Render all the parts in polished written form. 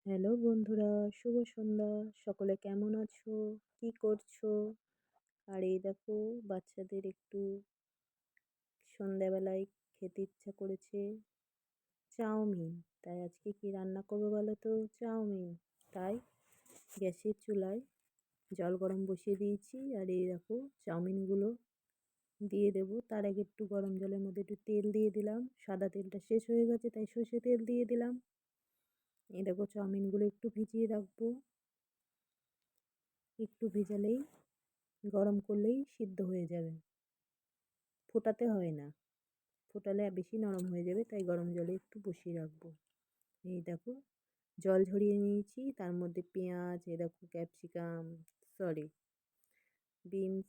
Hello বন্ধুরা, শুভ সন্ধ্যা। সকলে কেমন আছো? কি করছো? আর এই দেখো বাচ্চাদের একটু সন্ধ্যাবেলায় খেতে ইচ্ছা করেছে চাউমিন। তাই আজকে কি রান্না করবো বলো তো? চাউমিন। তাই গ্যাসের চুলায় জল গরম বসিয়ে দিয়েছি আর এই দেখো চাউমিনগুলো দিয়ে দেবো। তার আগে একটু গরম জলের মধ্যে একটু তেল দিয়ে দিলাম। সাদা তেলটা শেষ হয়ে গেছে তাই সর্ষে তেল দিয়ে দিলাম। এই দেখো চাউমিনগুলো একটু ভিজিয়ে রাখবো। একটু ভেজালেই গরম করলেই সিদ্ধ হয়ে যাবে, ফোটাতে হয় না। ফোটালে বেশি নরম হয়ে যাবে, তাই গরম জলে একটু বসিয়ে রাখবো। এই দেখো জল ঝরিয়ে নিয়েছি, তার মধ্যে পেঁয়াজ, এই দেখো ক্যাপসিকাম, সরি বিনস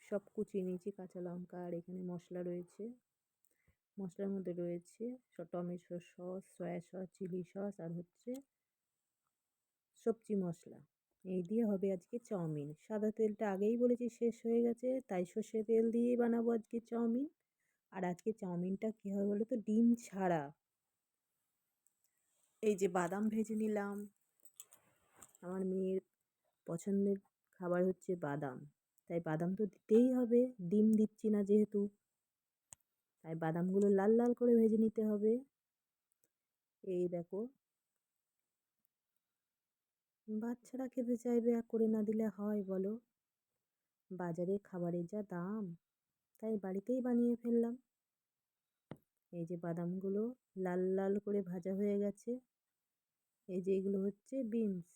সব কুচিয়ে নিয়েছি, কাঁচা লঙ্কা, আর এখানে মশলা রয়েছে। মশলার মধ্যে রয়েছে tomato sauce, soya sauce, chilli sauce, আর হচ্ছে সবজি মশলা। এই দিয়ে হবে আজকে চাউমিন। সাদা তেলটা আগেই বলেছি শেষ হয়ে গেছে, তাই সর্ষে তেল দিয়েই বানাবো আজকে চাউমিন। আর আজকে চাউমিনটা কী হবে বলো তো? ডিম ছাড়া। এই যে বাদাম ভেজে নিলাম। আমার মেয়ের পছন্দের খাবার হচ্ছে বাদাম, তাই বাদাম তো দিতেই হবে, ডিম দিচ্ছি না যেহেতু। তাই বাদামগুলো লাল লাল করে ভেজে নিতে হবে। এই দেখো বাচ্চারা খেতে চাইবে, আর করে না দিলে হয় বলো? বাজারে খাবারের যা দাম, তাই বাড়িতেই বানিয়ে ফেললাম। এই যে বাদামগুলো লাল লাল করে ভাজা হয়ে গেছে। এই যে এগুলো হচ্ছে বিনস।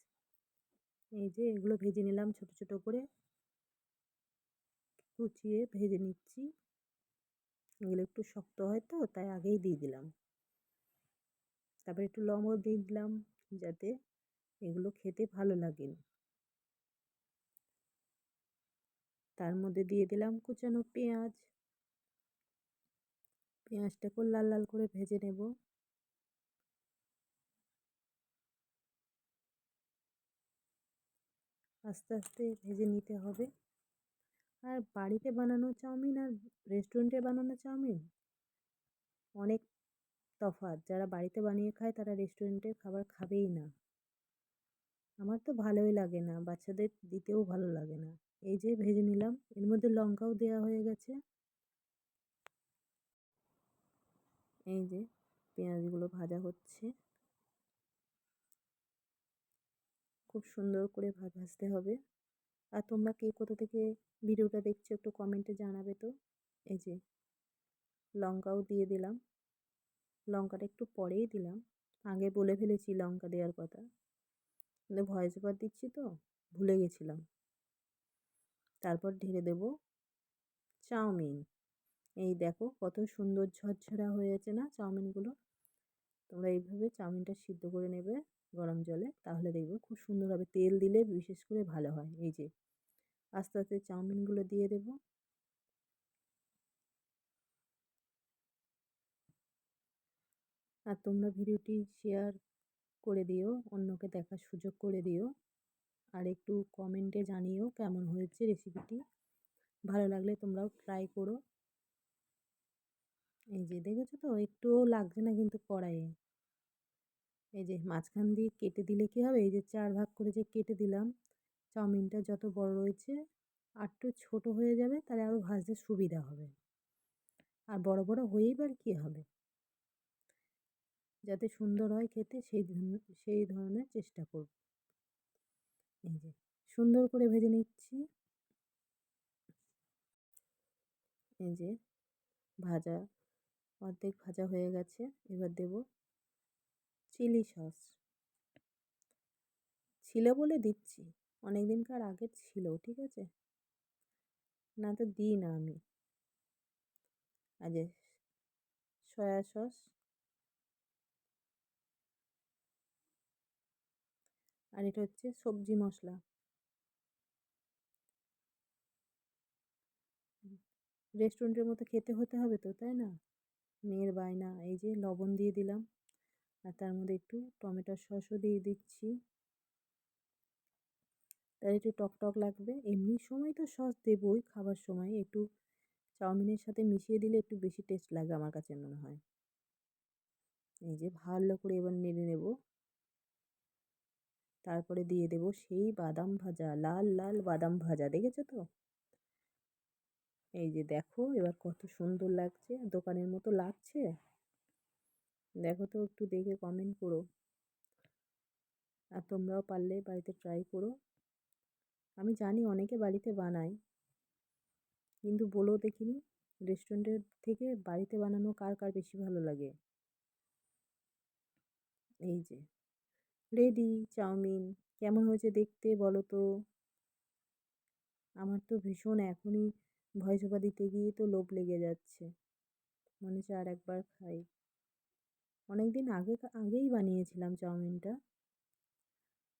এই যে এগুলো ভেজে নিলাম ছোট ছোট করে, কুচিয়ে ভেজে নিচ্ছি। এগুলো একটু শক্ত হয় তো, তাই আগেই দিয়ে দিলাম। তারপরে একটু লবণ দিয়ে দিলাম যাতে এগুলো খেতে ভালো লাগে। তার মধ্যে দিয়ে দিলাম কুচানো পেঁয়াজ। পেঁয়াজটাকেও লাল লাল করে ভেজে নেব। আস্তে আস্তে ভেজে নিতে হবে। আর বাড়িতে বানানো চাউমিন আর রেস্টুরেন্টে বানানো চাউমিন অনেক তফাৎ। যারা বাড়িতে বানিয়ে খায় তারা রেস্টুরেন্টের খাবার খাবেই না। আমার তো ভালোই লাগে না, বাচ্চাদের দিতেও ভালো লাগে না। এই যে ভেজে নিলাম, এর মধ্যে লঙ্কাও দেওয়া হয়ে গেছে। এই যে পেঁয়াজগুলো ভাজা হচ্ছে, খুব সুন্দর করে ভাজতে হবে। আর তোমরা কে কোথা থেকে ভিডিওটা দেখছো একটু কমেন্টে জানাবে তো। এই যে লঙ্কাও দিয়ে দিলাম। লঙ্কাটা একটু পরেই দিলাম, আগে বলে ফেলেছি লঙ্কা দেওয়ার কথা, কিন্তু ভয়েস ওভার দিচ্ছি তো ভুলে গেছিলাম। তারপর ঢেলে দেব চাউমিন। এই দেখো কত সুন্দর ঝরঝরা হয়েছে না চাউমিনগুলো? তোমরা এইভাবে চাউমিনটা সিদ্ধ করে নেবে গরম জলে, তাহলে দেখবে খুব সুন্দর হবে। তেল দিলে বিশেষ করে ভালো হয়। এই যে আস্তে আস্তে চাউমিনগুলো দিয়ে দেব। আর তোমরা ভিডিওটি শেয়ার করে দিও, অন্যকে দেখার সুযোগ করে দিও। আর একটু কমেন্টে জানিও কেমন হয়েছে রেসিপিটি। ভালো লাগলে তোমরাও ট্রাই করো। এই যে দেখেছো তো, একটুও লাগছে না কিন্তু কড়াইয়ে। এই যে মাঝখান দিয়ে কেটে দিলে কী হবে, এই যে 4 ভাগ করে যে কেটে দিলাম, চাউমিনটা যত বড় রয়েছে আর একটু ছোটো হয়ে যাবে, তাহলে আরও ভাজতে সুবিধা হবে। আর বড় বড় হয়েই বা কী হবে, যাতে সুন্দর হয় খেতে সেই ধরনের চেষ্টা করব। এই যে সুন্দর করে ভেজে নিচ্ছি। এই যে ভাজা অর্ধেক ভাজা হয়ে গেছে। এবার দেব চিলি সস। ছিল বলে দিচ্ছি, অনেক দিনকার আগের ছিল, ঠিক আছে? না তো দিই না আমি। আর যে সয়া সস, আর এটা হচ্ছে সবজি মশলা। রেস্টুরেন্টের মতো খেতে হতে হবে তো, তাই না? মেয়ের বায়না। এই যে লবণ দিয়ে দিলাম, আর তার মধ্যে একটু টমেটোর সসও দিয়ে দিচ্ছি, তার একটু টক টক লাগবে। এমনি সময় তো সস দেবই, খাবার সময় একটু চাউমিনের সাথে মিশিয়ে দিলে একটু বেশি টেস্ট লাগে আমার কাছে মনে হয়। এই যে ভালো করে এবার নেড়ে নেব। তারপরে দিয়ে দেব সেই বাদাম ভাজা, লাল লাল বাদাম ভাজা, দেখেছো তো? এই যে দেখো এবার কত সুন্দর লাগছে, দোকানের মতো লাগছে। দেখো তো, একটু দেখে কমেন্ট করো। আর তোমরাও পারলে বাড়িতে ট্রাই করো। আমি জানি অনেকে বাড়িতে বানায়, কিন্তু বলো দেখিনি রেস্টুরেন্টের থেকে বাড়িতে বানানো কার কার বেশি ভালো লাগে। এই যে রেডি চাউমিন। কেমন হয়েছে দেখতে বলো তো? আমার তো ভীষণ এখনই ভয় চোপা দিতে গিয়ে তো লোভ লেগে যাচ্ছে, মনে হচ্ছে আর একবার খাই। অনেকদিন আগেই বানিয়েছিলাম চাউমিনটা,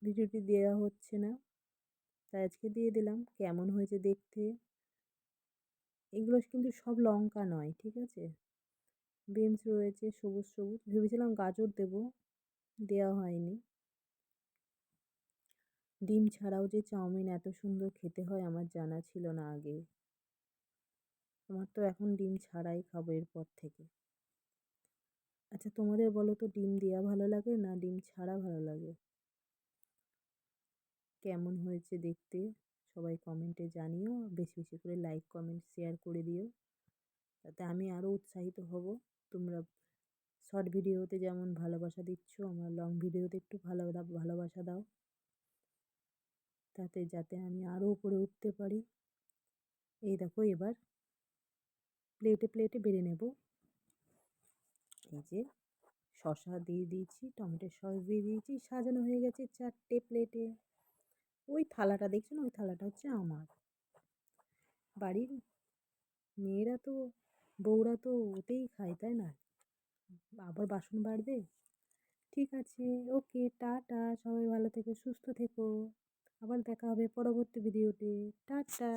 ভিডিওটি দেওয়া হচ্ছে না, তাই আজকে দিয়ে দিলাম। কেমন হয়েছে দেখতে? এগুলো কিন্তু সব লঙ্কা নয়, ঠিক আছে? বিনস রয়েছে সবুজ সবুজ, ভেবেছিলাম গাজর দেব, দেওয়া হয়নি। ডিম ছাড়াও যে চাউমিন এত সুন্দর খেতে হয় আমার জানা ছিল না আগে। আমার তো এখন ডিম ছাড়াই খাবো এরপর থেকে। আচ্ছা তোমাদের বলো তো, ডিম দেওয়া ভালো লাগে না ডিম ছাড়া ভালো লাগে? কেমন হয়েছে দেখতে সবাই কমেন্টে জানিও। বেশি বেশি করে লাইক কমেন্ট শেয়ার করে দিও, তাতে আমি আরও উৎসাহিত হব। তোমরা শর্ট ভিডিওতে যেমন ভালোবাসা দিচ্ছ, আমার লং ভিডিওতে একটু ভালোবাসা দাও, তাতে যাতে আমি আরও উপরে উঠতে পারি। এই দেখো এবার প্লেটে প্লেটে বেড়ে নেব। এই যে শসা দিয়ে দিয়েছি, টমেটোর সস দিয়ে দিয়েছি, সাজানো হয়ে গেছে 4টে প্লেটে। ওই থালাটা দেখছো না, ওই থালাটা হচ্ছে আমার। বাড়ির মেয়েরা তো, বউরা তো ওতেই খায়, তাই না? আবার বাসন বাড়বে। ঠিক আছে, ওকে, টাটা, সবাই ভালো থেকো, সুস্থ থেকো। আবার দেখা হবে পরবর্তী ভিডিওতে। টাটা।